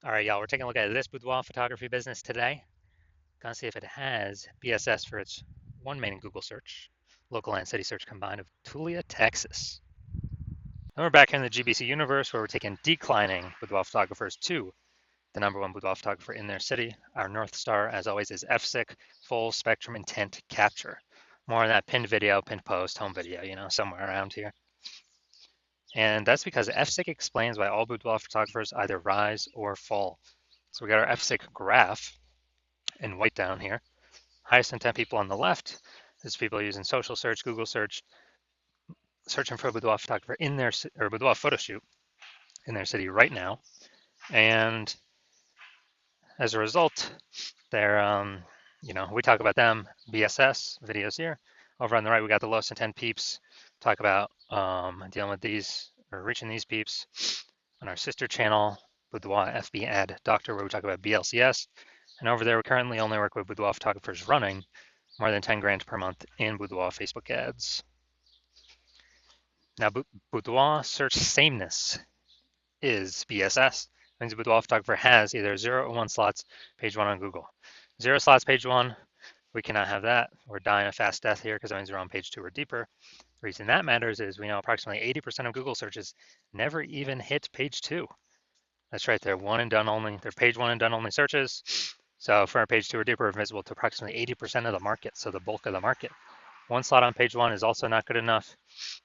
All right, y'all, we're taking a look at this boudoir photography business today. Gonna see if it has BSS for its one main Google search, local and city search combined of Tulia, Texas. And we're back here in the GBC universe where we're taking declining boudoir photographers to the #1 boudoir photographer in their city. Our North Star, as always, is FSIC, full spectrum intent capture. More on that pinned video, pinned post, home video, somewhere around here. And that's because FSIC explains why all boudoir photographers either rise or fall. So we got our FSIC graph in white down here. Highest intent people on the left is people using social search, Google search, searching for a boudoir photographer in their or boudoir photo shoot in their city right now. And as a result, they're we talk about them, BSS videos here. Over on the right, we got the lowest intent peeps. Talk about dealing with these or reaching these peeps on our sister channel, Boudoir FB Ad Doctor, where we talk about BLCS. And over there, we currently only work with boudoir photographers running more than 10 grand per month in boudoir Facebook ads. Now, boudoir search sameness is BSS. It means a boudoir photographer has either 0 or 1 slots, page 1 on Google. 0 slots, page 1, we cannot have that. We're dying a fast death here because that means we're on page 2 or deeper. The reason that matters is we know approximately 80% of Google searches never even hit page 2. That's right, they're one and done only. They're page 1 and done only searches. So for our page 2 or deeper, we're visible to approximately 80% of the market, so the bulk of the market. 1 slot on page 1 is also not good enough.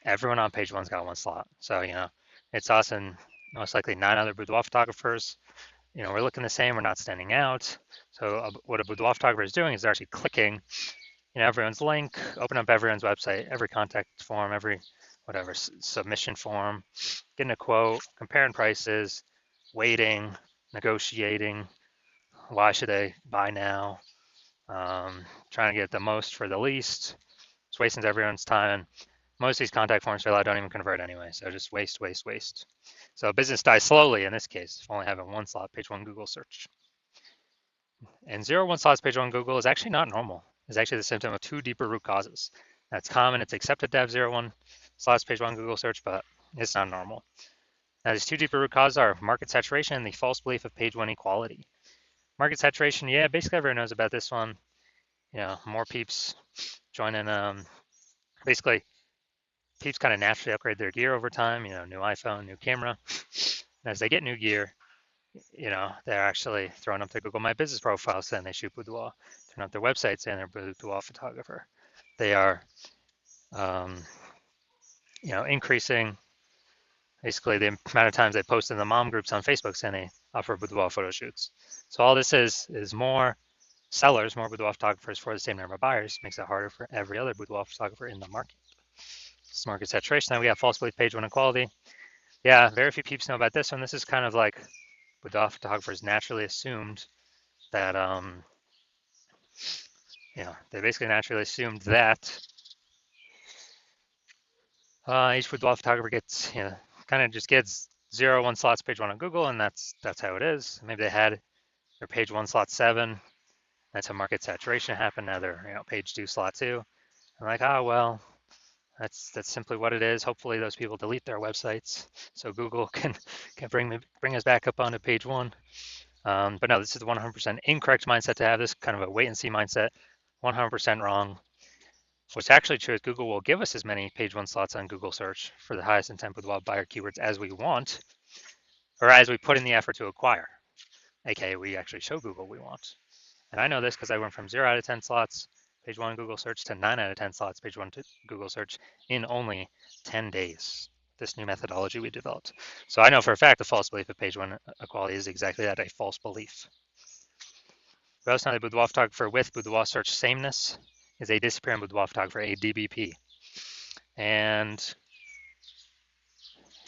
Everyone on page 1's got 1 slot. So, it's us and most likely 9 other boudoir photographers. We're looking the same, we're not standing out. So what a boudoir photographer is doing is they're actually clicking, everyone's link, open up everyone's website, every contact form, every whatever submission form, getting a quote, comparing prices, waiting, negotiating. Why should they buy now? Trying to get the most for the least. It's wasting everyone's time. And most of these contact forms for don't even convert anyway. So just waste, waste, waste. So business dies slowly in this case, only having 1 slot, page 1 Google search. And 0, 1 slots, page 1 Google is actually not normal. It's actually the symptom of 2 deeper root causes. That's common. It's accepted to have 0, 1 slots, page 1 Google search, but it's not normal. Now, these 2 deeper root causes are market saturation and the false belief of page 1 equality. Market saturation, yeah, basically everyone knows about this one. More peeps joining. Basically, peeps kind of naturally upgrade their gear over time. New iPhone, new camera. And as they get new gear, they're actually throwing up their Google My Business profile saying they shoot boudoir, throwing up their website saying they're a boudoir photographer. They are, increasing basically the amount of times they post in the mom groups on Facebook saying they offer boudoir photo shoots. So all this is more sellers, more boudoir photographers for the same number of buyers, makes it harder for every other boudoir photographer in the market. This is market saturation. Then we have false belief page 1 equality. Yeah, very few peeps know about this one. This is kind of like boudoir photographers naturally assumed that, they basically naturally assumed that each boudoir photographer gets, kind of just gets 0, 1 slots, page 1 on Google, and that's how it is. Maybe they had their page 1 slot 7. That's how market saturation happened. Now they're, page 2 slot 2. I'm like, oh well, that's simply what it is. Hopefully those people delete their websites so Google can bring us back up onto page 1. But no, this is the 100% incorrect mindset to have. This kind of a wait and see mindset. 100% wrong. What's actually true is Google will give us as many page 1 slots on Google search for the highest intent boudoir buyer keywords as we want, or as we put in the effort to acquire. AKA, we actually show Google we want. And I know this because I went from 0 out of 10 slots, page 1 Google search, to 9 out of 10 slots, page 1 to Google search in only 10 days. This new methodology we developed. So I know for a fact the false belief of page 1 equality is exactly that, a false belief. We also know the boudoir photographer with boudoir search sameness is a disappearing boudoir photographer, a DBP. And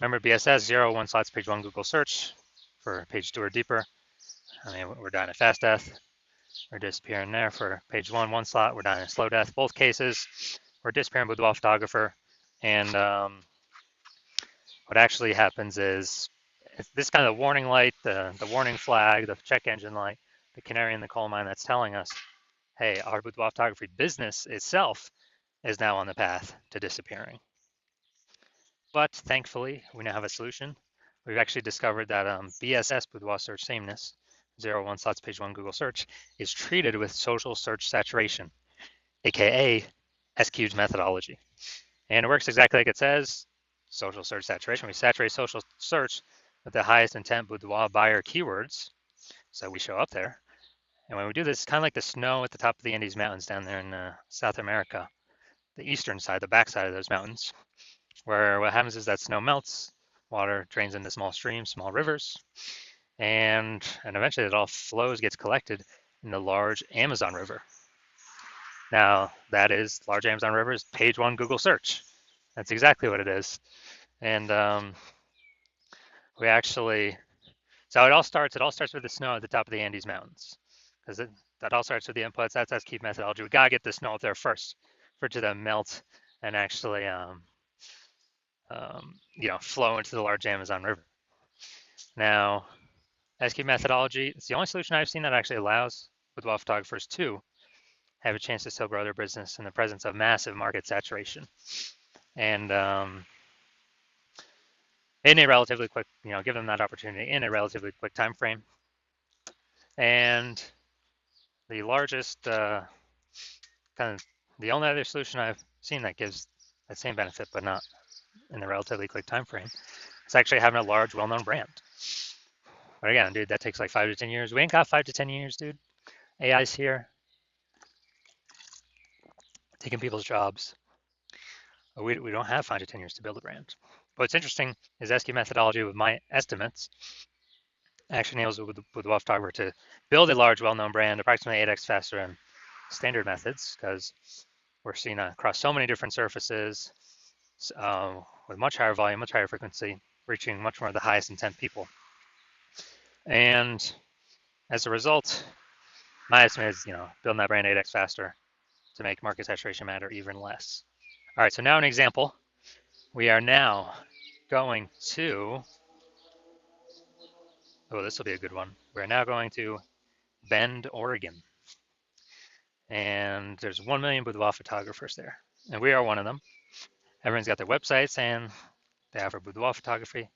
remember BSS, 0, 1 slots, page 1 Google search for page 2 or deeper. I mean, we're dying a fast death. We're disappearing there for page 1, 1 slot. We're dying a slow death. Both cases, we're disappearing boudoir photographer. And what actually happens is this kind of warning light, the warning flag, the check engine light, the canary in the coal mine that's telling us, hey, our boudoir photography business itself is now on the path to disappearing. But thankfully, we now have a solution. we've actually discovered that BSS, Boudoir search sameness, 0, 1 slots, page 1 Google search, is treated with social search saturation, aka SQ's methodology. And it works exactly like it says, social search saturation. We saturate social search with the highest intent boudoir buyer keywords, so we show up there. And when we do this, it's kind of like the snow at the top of the Andes Mountains down there in South America, the eastern side, the backside of those mountains, where what happens is that snow melts, water drains into small streams, small rivers, and eventually it all flows, gets collected in the large Amazon River. Now, that is large Amazon River is page 1 Google search. That's exactly what it is. And we actually, so it all starts with the snow at the top of the Andes Mountains, because that all starts with the inputs. That's SQ methodology. We gotta get the snow up there first for it to then melt and actually, flow into the large Amazon River. Now, SQ methodology, it's the only solution I've seen that actually allows boudoir photographers to have a chance to still grow their business in the presence of massive market saturation. And in a relatively quick, give them that opportunity in a relatively quick time frame. And the largest, kind of the only other solution I've seen that gives that same benefit, but not in a relatively quick time frame, is actually having a large, well-known brand. But again, dude, that takes like 5 to 10 years. We ain't got 5 to 10 years, dude. AI's here, taking people's jobs. We don't have 5 to 10 years to build a brand. But what's interesting is SQ methodology, with my estimates, actually enables with the photographer to build a large, well-known brand approximately 8x faster than standard methods, because we're seeing across so many different surfaces with much higher volume, much higher frequency, reaching much more of the highest intent people. And as a result, my estimate is, building that brand 8x faster to make market saturation matter even less. All right, so now an example. We are now going to, this will be a good one. We're now going to Bend, Oregon. And there's 1 million boudoir photographers there. And we are one of them. Everyone's got their websites and they offer boudoir photography.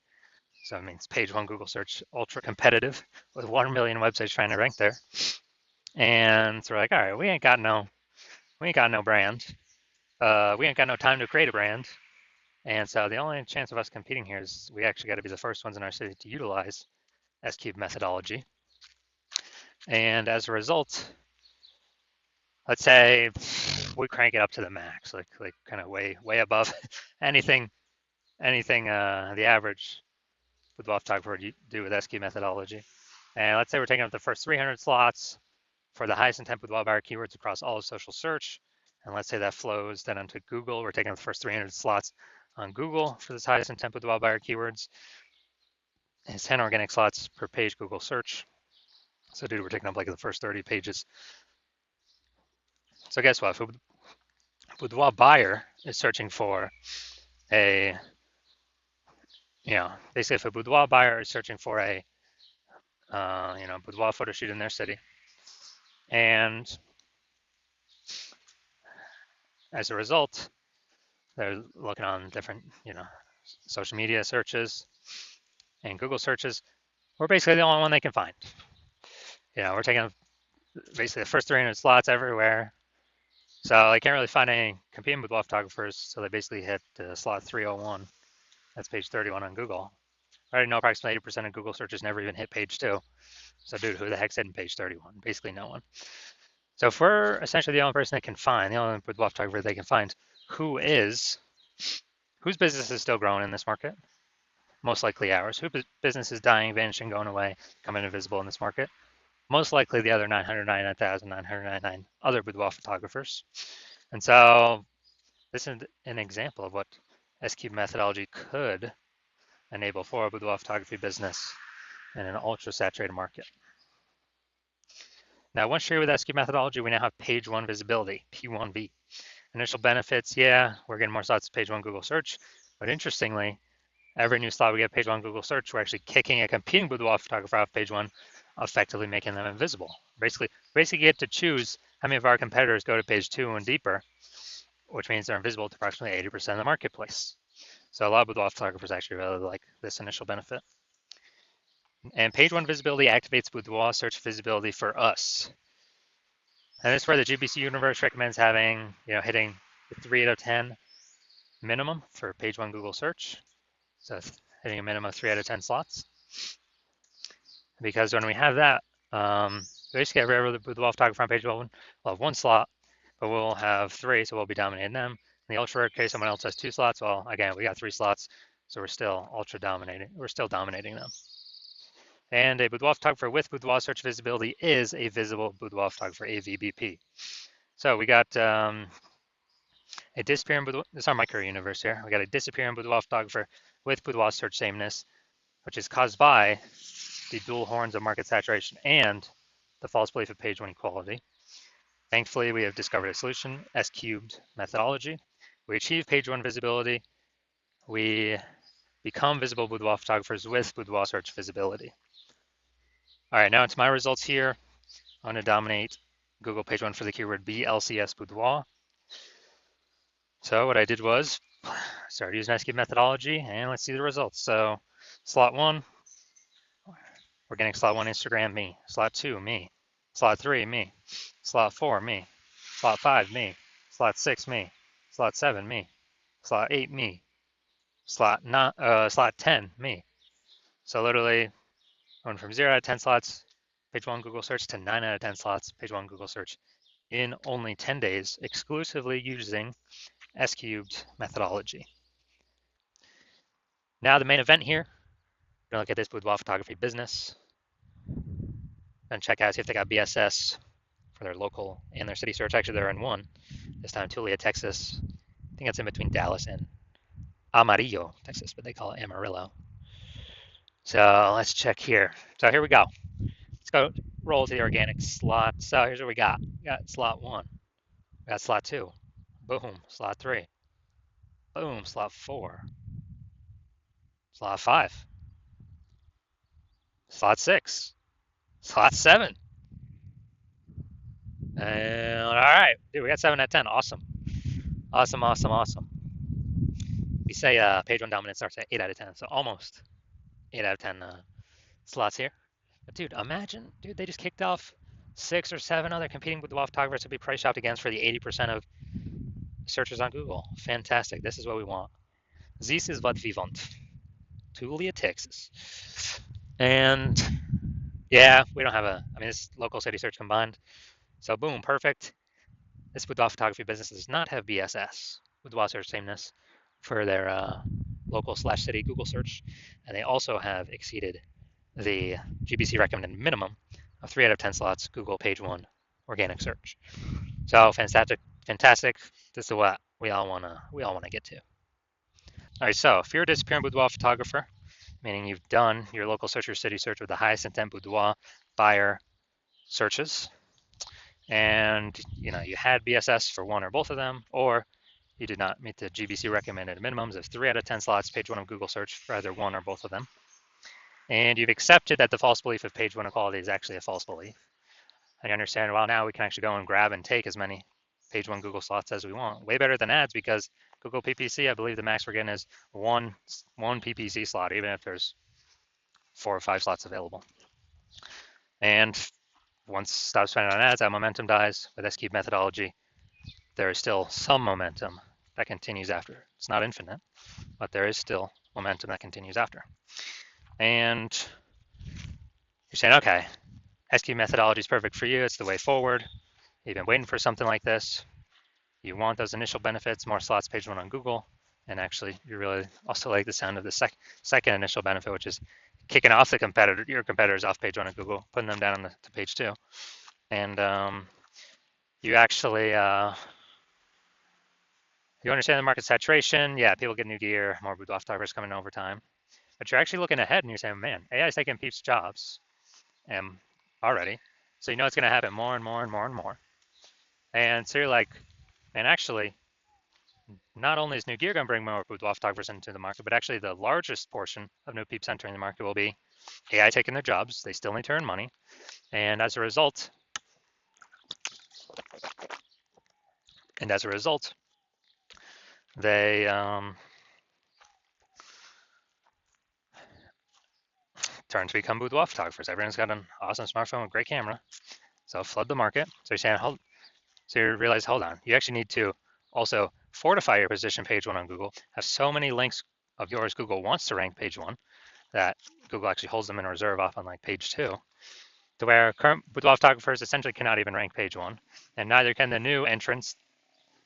So it means page 1 Google search, ultra competitive with 1 million websites trying to rank there. And so we're like, all right, we ain't got no brand. We ain't got no time to create a brand. And so the only chance of us competing here is we actually got to be the first ones in our city to utilize S-Cube methodology. And as a result, let's say we crank it up to the max, like kind of way above anything the average boudoir photographer would do with S-Cube methodology. And let's say we're taking up the first 300 slots for the highest intent boudoir buyer keywords across all of social search. And let's say that flows then onto Google. We're taking up the first 300 slots on Google for this highest intent boudoir buyer keywords. And 10 organic slots per page Google search. So dude, we're taking up like the first 30 pages. So guess what? If a boudoir buyer is searching for a, basically if a boudoir buyer is searching for a, boudoir photo shoot in their city, and as a result, they're looking on different, social media searches and Google searches, we're basically the only one they can find. We're taking basically the first 300 slots everywhere. So they can't really find any competing boudoir photographers. So they basically hit slot 301. That's page 31 on Google. I already know approximately 80% of Google searches never even hit page 2. So dude, who the heck's hitting page 31? Basically no one. So if we're essentially the only person they can find, the only boudoir photographer they can find, whose business is still growing in this market? Most likely ours. Whose business is dying, vanishing, going away, becoming invisible in this market? Most likely the other 999,999 other boudoir photographers. And so this is an example of what S-Cube methodology could enable for a boudoir photography business in an ultra-saturated market. Now, once you're with S-Cube methodology, we now have page 1 visibility, P1V. Initial benefits, yeah, we're getting more slots to page 1 Google search, but interestingly, every new slot we get page 1 Google search, we're actually kicking a competing boudoir photographer off page 1, effectively making them invisible. Basically get to choose how many of our competitors go to page 2 and deeper, which means they're invisible to approximately 80% of the marketplace. So a lot of boudoir photographers actually really like this initial benefit. And page one visibility activates Boudoir search visibility for us. And this is where the GBC universe recommends having, hitting the 3 out of 10 minimum for page one Google search. So hitting a minimum of 3 out of 10 slots. Because when we have that, basically every other Boudoir photographer on page one will have 1 slot, but we'll have 3, so we'll be dominating them. In the ultra rare case, someone else has 2 slots. Well, again, we got 3 slots, so we're still ultra dominating. We're still dominating them. And a Boudoir photographer with Boudoir search visibility is a visible Boudoir photographer, a VBP. So we got a disappearing Boudoir. This is our micro universe here. We got a disappearing Boudoir photographer with Boudoir search sameness, which is caused by the dual horns of market saturation and the false belief of page one equality. Thankfully, we have discovered a solution, S cubed methodology. We achieve page one visibility. We become visible Boudoir photographers with Boudoir search visibility. All right, now it's my results here. I'm going to dominate Google page one for the keyword BLCS Boudoir. So what I did was started using S cubed methodology, and let's see the results. So slot 1, we're getting slot 1 Instagram, me. Slot 2, me. Slot 3, me. Slot 4, me. Slot 5, me. Slot 6, me. Slot 7, me. Slot 8, me. Slot 10, me. So literally going from 0 out of 10 slots, page 1 Google search, to 9 out of 10 slots, page 1 Google search in only 10 days, exclusively using S cubed methodology. Now the main event here, we're gonna look at this Boudoir photography business and check out, see if they got BSS for their local and their city search. Actually, they're in one. This time, Tulia, Texas. I think it's in between Dallas and Amarillo, Texas, but they call it Amarillo. So let's check here. So here we go. Let's go roll to the organic slot. So here's what we got. We got slot 1. We got slot 2. Boom. Slot 3. Boom. Slot 4. Slot 5. Slot 6. Slot 7. And all right, dude, we got 7 out of 10. Awesome. Awesome. We say page one dominance starts at 8 out of 10, so almost 8 out of 10 slots here. But dude, imagine, dude, they just kicked off 6 or 7 other competing Boudoir photographers to be price shopped against for the 80% of searches on Google. Fantastic. This is what we want. This is what we want. Tulia, Texas. And yeah, we don't have this local city search combined. So boom, perfect. This Boudoir photography business does not have BSS, Boudoir search sameness, for their local/city Google search, and they also have exceeded the GBC recommended minimum of 3 out of 10 slots Google page one organic search. So fantastic. This is what we all wanna get to. All right, so if you're a disappearing Boudoir photographer, meaning you've done your local search or city search with the highest intent Boudoir buyer searches, and you had BSS for one or both of them, or you did not meet the GBC recommended minimums of 3 out of 10 slots page one of Google search for either one or both of them, and you've accepted that the false belief of page one equality is actually a false belief, and you understand, well, now we can actually go and grab and take as many page one Google slots as we want. Way better than ads, because Google PPC, I believe the max we're getting is one PPC slot, even if there's 4 or 5 slots available. And once stop spending on ads, that momentum dies. With S cubed methodology, there is still some momentum that continues after. It's not infinite, but there is still momentum that continues after. And you're saying, okay, S cubed methodology is perfect for you. It's the way forward. You've been waiting for something like this. You want those initial benefits, more slots page one on Google. And actually, you really also like the sound of the second initial benefit, which is kicking off your competitors off page one on Google, putting them down to page 2. And you actually, you understand the market saturation. Yeah, people get new gear, more Boudoir photographers coming over time. But you're actually looking ahead and you're saying, man, AI is taking people's jobs already. So you know it's going to happen more and more. And so you're like, man, actually, not only is new gear going to bring more Boudoir photographers into the market, but actually the largest portion of new peeps entering the market will be AI taking their jobs. They still need to earn money. And as a result, they turn to become boudoir photographers. Everyone's got an awesome smartphone with great camera, so flood the market. So you're saying, so you realize, hold on, you actually need to also fortify your position page one on Google, have so many links of yours Google wants to rank page one that Google actually holds them in reserve off on like page two, to where current boudoir photographers essentially cannot even rank page one, and neither can the new entrants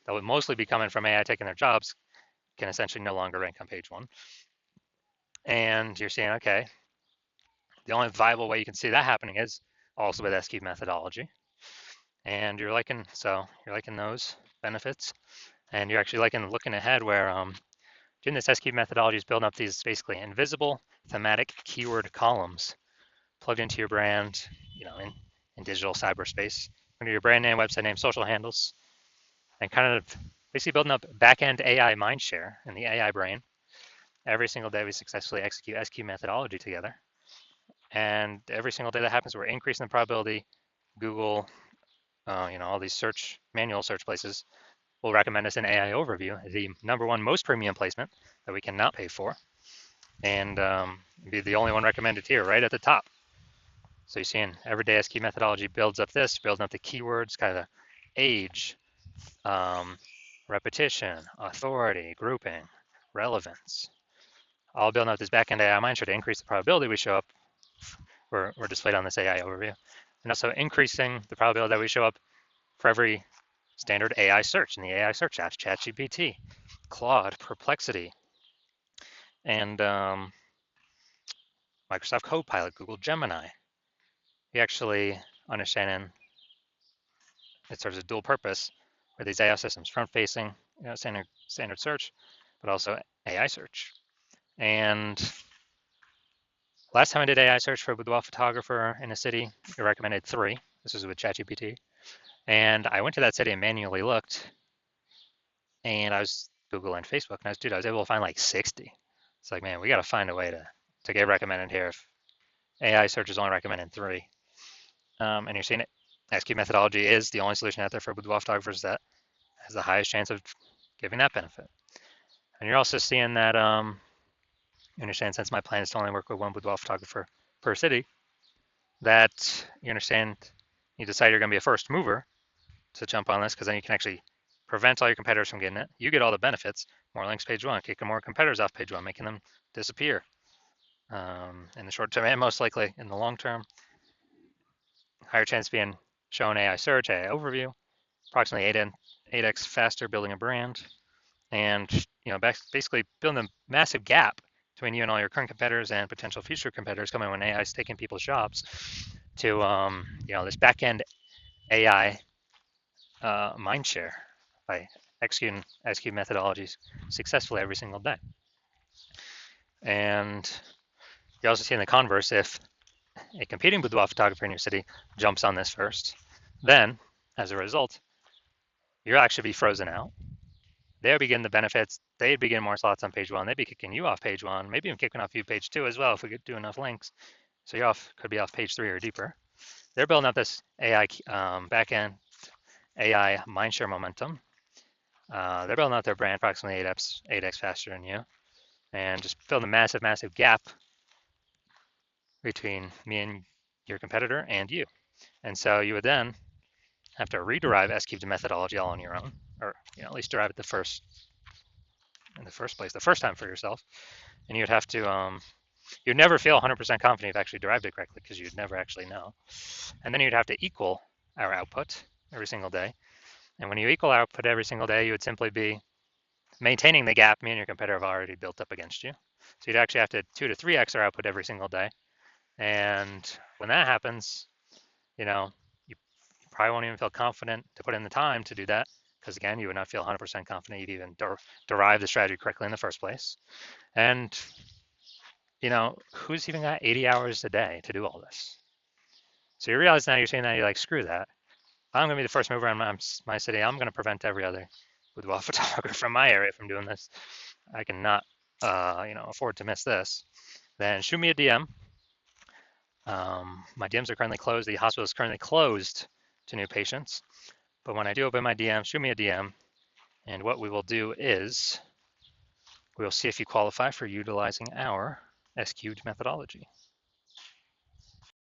that would mostly be coming from AI taking their jobs, can essentially no longer rank on page one. And you're saying, okay, the only viable way you can see that happening is also with SQ methodology. And you're liking those benefits, and you're actually liking looking ahead where doing this SQ methodology is building up these basically invisible thematic keyword columns plugged into your brand, in digital cyberspace, under your brand name, website name, social handles, and kind of basically building up back-end AI mindshare in the AI brain. Every single day we successfully execute SQ methodology together. And every single day that happens, we're increasing the probability Google, all these manual search places will recommend us an AI overview, the number one most premium placement that we cannot pay for, and be the only one recommended here, right at the top. So you're seeing everyday SQ methodology builds up building up the keywords, kind of age, repetition, authority, grouping, relevance, all building up this backend AI mindshare to increase the probability we show up. We're displayed on this AI overview, and also increasing the probability that we show up for every standard AI search in the AI search apps, ChatGPT, Claude, Perplexity, and Microsoft Copilot, Google Gemini. We actually understanding it serves a dual purpose for these AI systems, front-facing, standard search, but also AI search. And last time I did AI search for a boudoir photographer in a city, it recommended 3. This was with ChatGPT. And I went to that city and manually looked, and I was Google and Facebook, and I was able to find like 60. It's like, man, we got to find a way to get recommended here if AI search is only recommending 3. And you're seeing it. SQ methodology is the only solution out there for boudoir photographers that has the highest chance of giving that benefit. And you're also seeing that, you understand, since my plan is to only work with one boudoir photographer per city, that you decide you're going to be a first mover to jump on this, because then you can actually prevent all your competitors from getting it. You get all the benefits, more links page one, kicking more competitors off page one, making them disappear in the short term, and most likely in the long term. Higher chance of being shown AI search, AI overview, approximately 8x faster building a brand, and basically building a massive gap between you and all your current competitors and potential future competitors coming when AI is taking people's jobs to this back-end AI mindshare by executing SQ methodologies successfully every single day. And you also see in the converse, if a competing boudoir photographer in your city jumps on this first, then as a result, you'll actually be frozen out. They'll be getting the benefits. They'd be getting more slots on page one. They'd be kicking you off page one, maybe even kicking off you page two as well if we could do enough links. So you could be off page 3 or deeper. They're building up this AI backend AI mindshare momentum. They're building out their brand approximately 8x faster than you, and just building a massive, massive gap between me and your competitor and you. And so you would then have to rederive S-cubed methodology all on your own, or at least derive it in the first place, the first time for yourself. And you'd have to, you'd never feel 100% confident you've actually derived it correctly, because you'd never actually know. And then you'd have to equal our output every single day. And when you equal our output every single day, you would simply be maintaining the gap me and your competitor have already built up against you. So you'd actually have to 2 to 3x our output every single day. And when that happens, you probably won't even feel confident to put in the time to do that, because again, you would not feel 100% confident you'd even derive the strategy correctly in the first place. And who's even got 80 hours a day to do all this? So you realize now, you're saying that you're like, screw that. I'm going to be the first mover in my city. I'm going to prevent every other boudoir photographer from my area from doing this. I cannot, afford to miss this. Then shoot me a DM. My DMs are currently closed. The hospital is currently closed to new patients. But when I do open my DM, shoot me a DM. And what we will do is we'll see if you qualify for utilizing our SQ'd methodology.